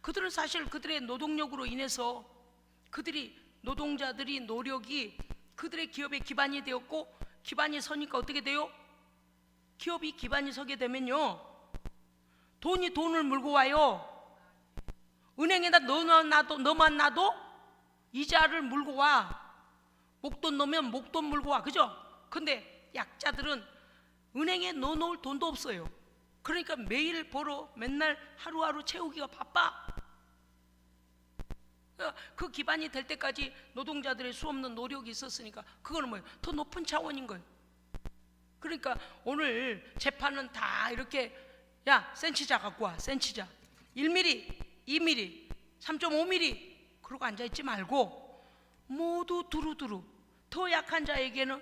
그들은 사실 그들의 노동력으로 인해서 그들이 노동자들이 노력이 그들의 기업의 기반이 되었고, 기반이 서니까 어떻게 돼요? 기업이 기반이 서게 되면요, 돈이 돈을 물고 와요. 은행에다 너만 놔도 이자를 물고 와. 목돈 넣으면 목돈 물고 와. 그죠? 근데 약자들은 은행에 넣어놓을 돈도 없어요. 그러니까 매일 벌어 맨날 하루하루 채우기가 바빠. 그 기반이 될 때까지 노동자들의 수없는 노력이 있었으니까 그거는 뭐예요? 더 높은 차원인 거예요. 그러니까 오늘 재판은 다 이렇게, 야, 센치자 갖고 와. 센치자 1mm, 2mm, 3.5mm 그러고 앉아있지 말고 모두 두루두루 더 약한 자에게는,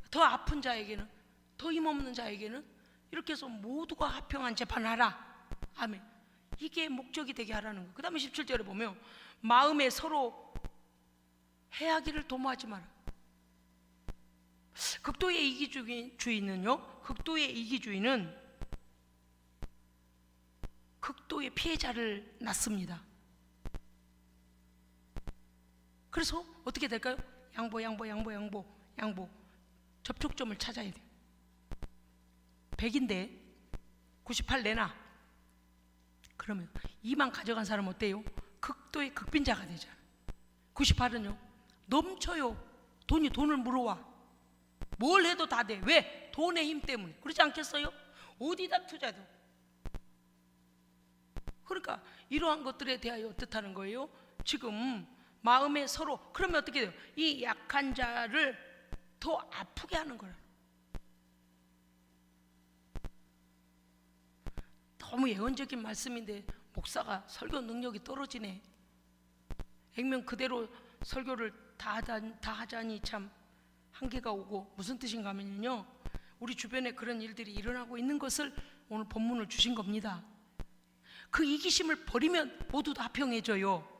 더 아픈 자에게는, 더 힘없는 자에게는 이렇게 해서 모두가 화평한 재판을 하라. 아멘. 이게 목적이 되게 하라는 거예요. 그 다음에 17절에 보면 마음에 서로 해하기를 도모하지 마라. 극도의 이기주의는요, 극도의 이기주의는 극도의 피해자를 낳습니다. 그래서 어떻게 될까요? 양보 접촉점을 찾아야 돼요. 100인데 98 내놔. 그러면 2만 가져간 사람 어때요? 극도의 극빈자가 되잖아. 98은요 넘쳐요. 돈을 물어와. 뭘 해도 다 돼. 왜? 돈의 힘 때문에. 그렇지 않겠어요? 어디다 투자해도. 그러니까 이러한 것들에 대하여 어떻다는 거예요? 지금 마음에 서로, 그러면 어떻게 돼요? 이 약한 자를 더 아프게 하는 거라. 너무 예언적인 말씀인데 목사가 설교 능력이 떨어지네. 액면 그대로 설교를 다 하자니 참 한계가 오고, 무슨 뜻인가 하면요, 우리 주변에 그런 일들이 일어나고 있는 것을 오늘 본문을 주신 겁니다. 그 이기심을 버리면 모두 다 화평해져요.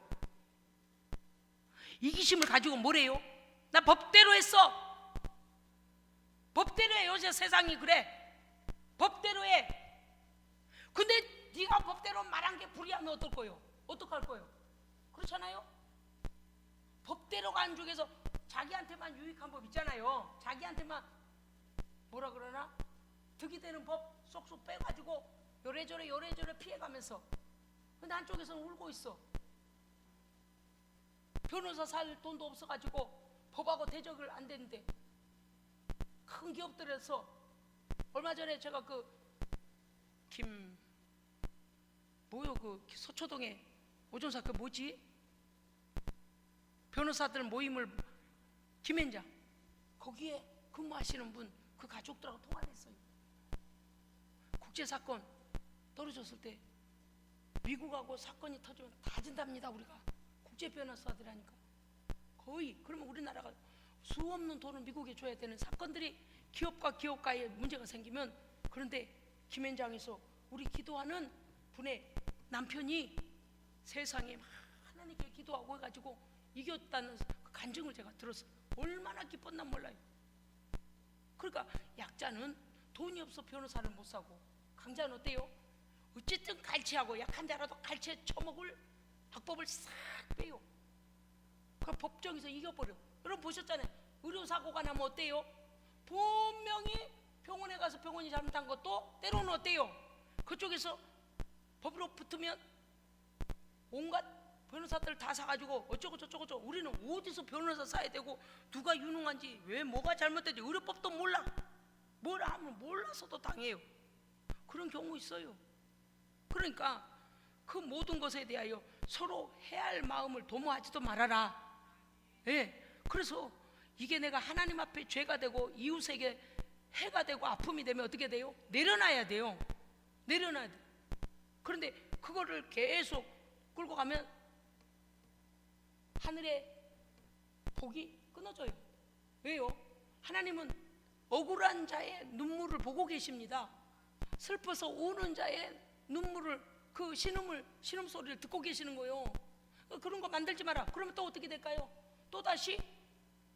이기심을 가지고 뭐래요? 나 법대로 했어. 법대로 해. 요새 세상이 그래. 법대로 해. 근데 네가 법대로 말한 게 불이하면 어떨 거예요? 어떡할 거예요? 그렇잖아요? 법대로가 안 중에서 자기한테만 유익한 법 있잖아요. 자기한테만 뭐라 그러나? 득이 되는 법 쏙쏙 빼가지고 요래저래 피해가면서, 근데 한쪽에서는 울고 있어. 변호사 살 돈도 없어가지고 법하고 대적을 안 되는데. 큰 기업들에서 얼마 전에 제가 그 서초동에 오전사 그 뭐지? 변호사들 모임을, 김현장 거기에 근무하시는 분 그 가족들하고 통화를 했어요. 국제사건 떨어졌을 때 미국하고 사건이 터지면 다 진답니다. 우리가 국제변호사들이라니까. 거의. 그러면 우리나라가 수없는 돈을 미국에 줘야 되는 사건들이 기업과 기업가의 문제가 생기면, 그런데 김현장에서 우리 기도하는 분의 남편이 세상에 하나님께 기도하고 해가지고 이겼다는 그 간증을 제가 들었어요. 얼마나 기뻤나 몰라요. 그러니까 약자는 돈이 없어 변호사를 못 사고, 강자는 어때요? 어쨌든 갈취하고 약한 자라도 갈취에 처먹을 악법을 싹 빼요. 그 법정에서 이겨버려. 여러분 보셨잖아요. 의료사고가 나면 어때요? 분명히 병원에 가서 병원이 잘못한 것도 때로는 어때요? 그쪽에서 법으로 붙으면 온갖 변호사들 다 사가지고 어쩌고 저쩌고 저쩌고. 우리는 어디서 변호사 사야 되고 누가 유능한지, 왜 뭐가 잘못된지 의료법도 몰라. 뭘 하면 몰라서도 당해요. 그런 경우 있어요. 그러니까 그 모든 것에 대하여 서로 해할 마음을 도모하지도 말아라. 예. 그래서 이게 내가 하나님 앞에 죄가 되고 이웃에게 해가 되고 아픔이 되면 어떻게 돼요? 내려놔야 돼요. 내려놔야 돼. 그런데 그거를 계속 끌고 가면 하늘의 복이 끊어져요. 왜요? 하나님은 억울한 자의 눈물을 보고 계십니다. 슬퍼서 우는 자의 눈물을, 그 신음소리를 듣고 계시는 거예요. 그런 거 만들지 마라. 그러면 또 어떻게 될까요? 또 다시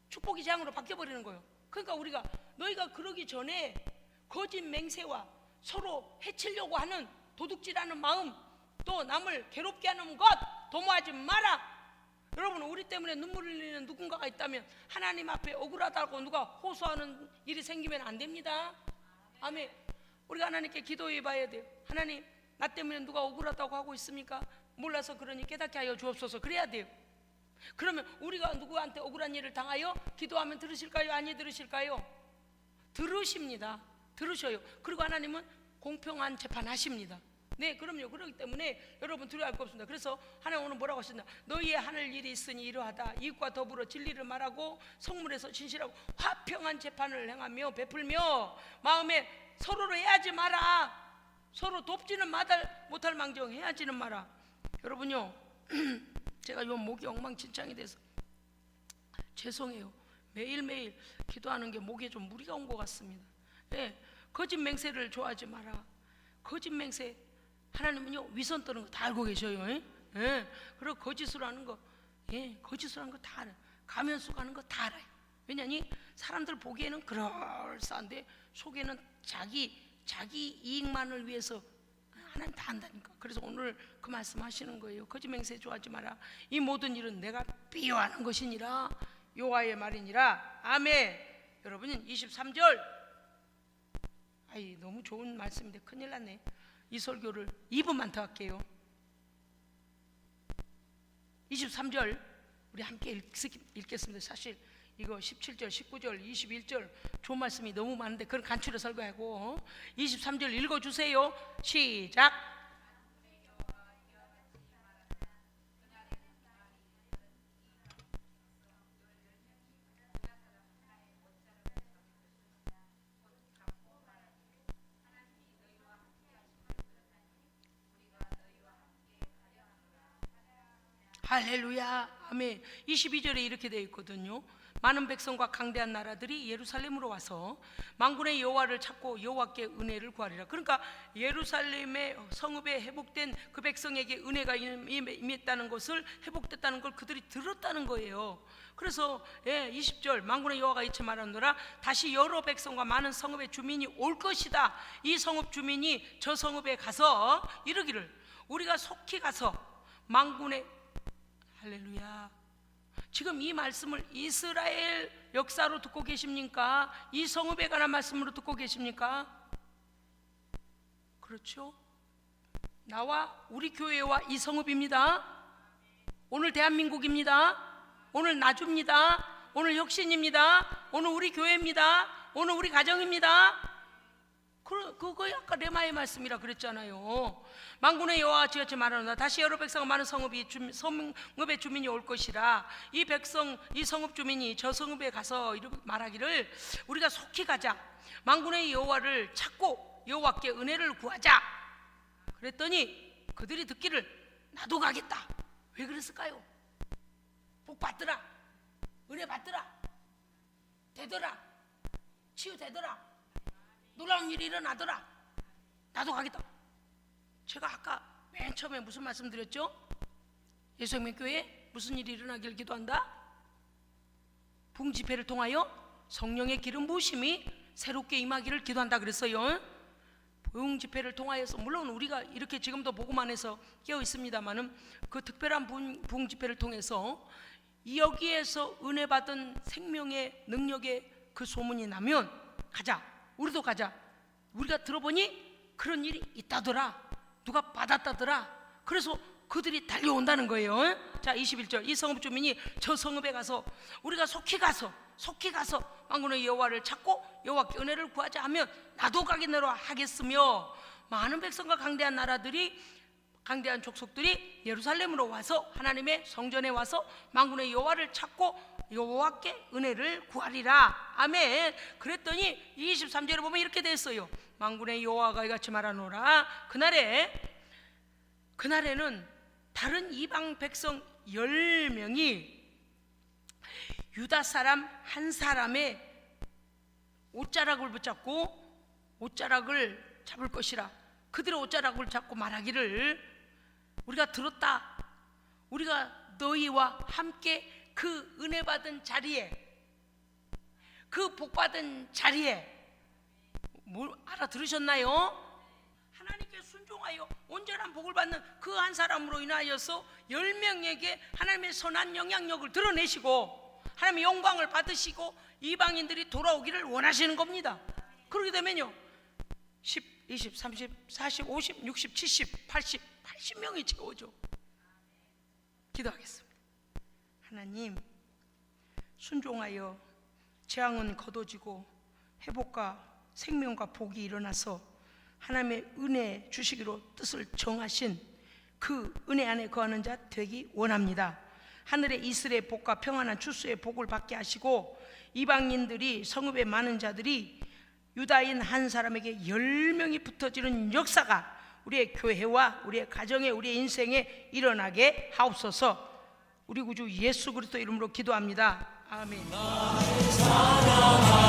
축복의 재앙으로 바뀌어버리는 거예요. 그러니까 우리가 너희가 그러기 전에 거짓 맹세와 서로 해치려고 하는 도둑질하는 마음, 또 남을 괴롭게 하는 것 도모하지 마라. 여러분, 우리 때문에 눈물 흘리는 누군가가 있다면 하나님 앞에 억울하다고 누가 호소하는 일이 생기면 안 됩니다. 아멘. 우리가 하나님께 기도해 봐야 돼요. 하나님, 나 때문에 누가 억울하다고 하고 있습니까? 몰라서 그러니 깨닫게 하여 주옵소서. 그래야 돼요. 그러면 우리가 누구한테 억울한 일을 당하여 기도하면 들으실까요? 아니 들으실까요? 들으십니다. 들으셔요. 그리고 하나님은 공평한 재판하십니다. 네, 그럼요. 그렇기 때문에 여러분 두려워할 거 없습니다. 그래서 하나님 오늘 뭐라고 하셨나? 너희의 하늘 일이 있으니 이러하다. 이웃과 더불어 진리를 말하고 성문에서 진실하고 화평한 재판을 행하며 베풀며 마음에 서로를 해하지 마라. 서로 돕지는 못할 망정 해하지는 마라. 여러분요, 제가 요 목이 엉망진창이 돼서 죄송해요. 매일매일 기도하는 게 목에 좀 무리가 온 것 같습니다. 예, 거짓 맹세를 좋아하지 마라. 거짓 맹세, 하나님은요 위선 떠는 거 다 알고 계셔요. 예? 그리고 거짓으로 하는 거, 거짓으로 하는 거 다 알아요. 가면수 가는 거 다 알아요. 왜냐니 사람들 보기에는 그럴싸한데 속에는 자기 이익만을 위해서 하나님 다 한다니까. 그래서 오늘 그 말씀 하시는 거예요. 거짓 맹세 좋아하지 마라. 이 모든 일은 내가 비유하는 것이니라. 여호와의 말이니라. 아멘. 여러분 23절, 아이 너무 좋은 말씀인데 큰일 났네. 이 설교를 2분만 더 할게요. 23절 우리 함께 읽겠습니다. 사실 이거 17절, 19절, 21절 좋은 말씀이 너무 많은데 그런 간추려 설교하고 23절 읽어주세요. 시작. 할렐루야. 아멘. 22절에 이렇게 되어 있거든요. 많은 백성과 강대한 나라들이 예루살렘으로 와서 만군의 여호와를 찾고 여호와께 은혜를 구하리라. 그러니까 예루살렘의 성읍에 회복된 그 백성에게 은혜가 임했다는 것을, 회복됐다는 걸 그들이 들었다는 거예요. 그래서 20절 만군의 여호와가 이처 말하노라. 다시 여러 백성과 많은 성읍의 주민이 올 것이다. 이 성읍 주민이 저 성읍에 가서 이르기를, 우리가 속히 가서 만군의, 할렐루야. 지금 이 말씀을 이스라엘 역사로 듣고 계십니까? 이 성읍에 관한 말씀으로 듣고 계십니까? 그렇죠? 나와 우리 교회와 이 성읍입니다. 오늘 대한민국입니다. 오늘 나주입니다. 오늘 혁신입니다. 오늘 우리 교회입니다. 오늘 우리 가정입니다. 그거 아까 레마의 말씀이라 그랬잖아요. 만군의 여호와 지같이 말하노라. 다시 여러 백성과 많은 성읍의 주민이 올 것이라. 이 백성, 이 성읍 주민이 저 성읍에 가서 이렇게 말하기를 우리가 속히 가자. 만군의 여호와를 찾고 여호와께 은혜를 구하자. 그랬더니 그들이 듣기를 나도 가겠다. 왜 그랬을까요? 복 받더라, 은혜 받더라, 되더라, 치유되더라, 놀라운 일이 일어나더라. 나도 가겠다. 제가 아까 맨 처음에 무슨 말씀 드렸죠? 예수생명교회에 무슨 일이 일어나길 기도한다? 부흥집회를 통하여 성령의 기름 부으심이 새롭게 임하기를 기도한다 그랬어요. 부흥집회를 통하여서, 물론 우리가 이렇게 지금도 복음만 해서 깨어 있습니다마는 그 특별한 부흥집회를 통해서 여기에서 은혜 받은 생명의 능력의 그 소문이 나면 가자, 우리도 가자. 우리가 들어보니 그런 일이 있다더라, 누가 받았다더라. 그래서 그들이 달려온다는 거예요. 자, 21절. 이 성읍 주민이 저 성읍에 가서 우리가 속히 가서 만군의 여호와를 찾고 여호와께 은혜를 구하자 하면 나도 가겠노라 하겠으며, 많은 백성과 강대한 나라들이, 강대한 족속들이 예루살렘으로 와서 하나님의 성전에 와서 만군의 여호와를 찾고 여호와께 은혜를 구하리라. 아멘. 그랬더니 23절에 보면 이렇게 됐어요. 만군의 여호와가 이같이 말하노라. 그날에는 다른 이방 백성 10명이 유다 사람 한 사람의 옷자락을 붙잡고 옷자락을 잡을 것이라. 그들의 옷자락을 잡고 말하기를 우리가 들었다. 우리가 너희와 함께 그 은혜 받은 자리에, 그 복 받은 자리에, 뭘 알아들으셨나요? 하나님께 순종하여 온전한 복을 받는 그 한 사람으로 인하여서 10명에게 하나님의 선한 영향력을 드러내시고 하나님의 영광을 받으시고 이방인들이 돌아오기를 원하시는 겁니다. 그렇게 되면요, 10, 20, 30, 40, 50, 60, 70, 80명이 채워져. 기도하겠습니다. 하나님, 순종하여 재앙은 거둬지고 회복과 생명과 복이 일어나서 하나님의 은혜 주시기로 뜻을 정하신 그 은혜 안에 거하는 자 되기 원합니다. 하늘의 이슬의 복과 평안한 추수의 복을 받게 하시고 이방인들이, 성읍의 많은 자들이 유다인 한 사람에게 10명이 붙어지는 역사가 우리의 교회와 우리의 가정에, 우리의 인생에 일어나게 하옵소서. 우리 구주 예수 그리스도 이름으로 기도합니다. 아멘. 나를 사랑하리라.